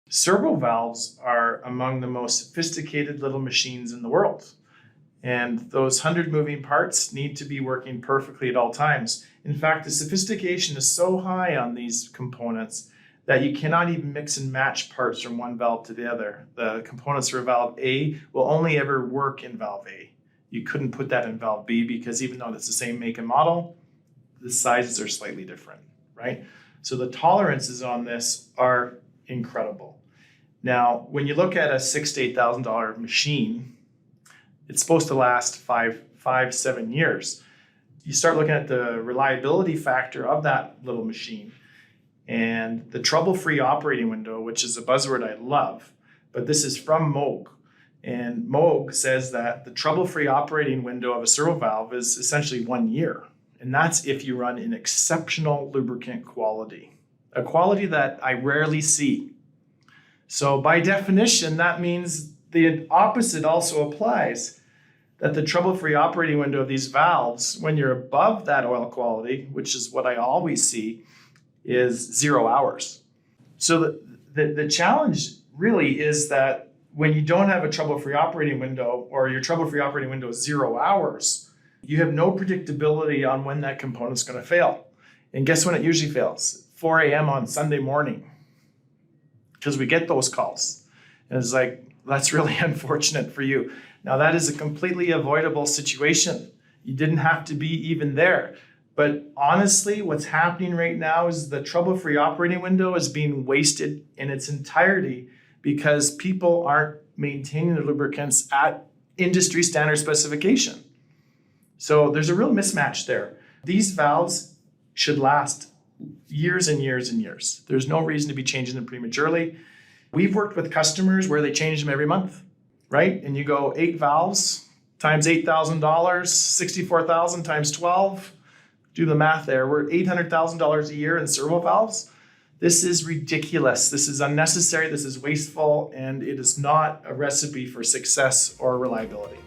Servo valves are among the most sophisticated little machines in the world. And those 100 moving parts need to be working perfectly at all times. In fact, the sophistication is so high on these components that you cannot even mix and match parts from one valve to the other. The components for valve A will only ever work in valve A. You couldn't put that in valve B because even though it's the same make and model, the sizes are slightly different, right? So the tolerances on this are incredible. Now, when you look at a $6,000 to $8,000 machine, it's supposed to last 7 years. You start looking at the reliability factor of that little machine and the trouble-free operating window, which is a buzzword I love, but this is from Moog. And Moog says that the trouble-free operating window of a servo valve is essentially 1 year. And that's if you run in exceptional lubricant quality, a quality that I rarely see. So by definition, that means the opposite also applies, that the trouble-free operating window of these valves, when you're above that oil quality, which is what I always see, is 0 hours. So the challenge really is that when you don't have a trouble-free operating window, or your trouble-free operating window is 0 hours, you have no predictability on when that component's going to fail. And guess when it usually fails? 4 a.m. on Sunday morning. Because we get those calls. And it's like, that's really unfortunate for you. Now, that is a completely avoidable situation. You didn't have to be even there. But honestly, what's happening right now is the trouble-free operating window is being wasted in its entirety because people aren't maintaining their lubricants at industry standard specification. So there's a real mismatch there. These valves should last years and years and years. There's no reason to be changing them prematurely. We've worked with customers where they change them every month, right? And you go 8 valves times $8,000, $64,000 times 12. Do the math there. We're $800,000 a year in servo valves. This is ridiculous. This is unnecessary. This is wasteful, and it is not a recipe for success or reliability.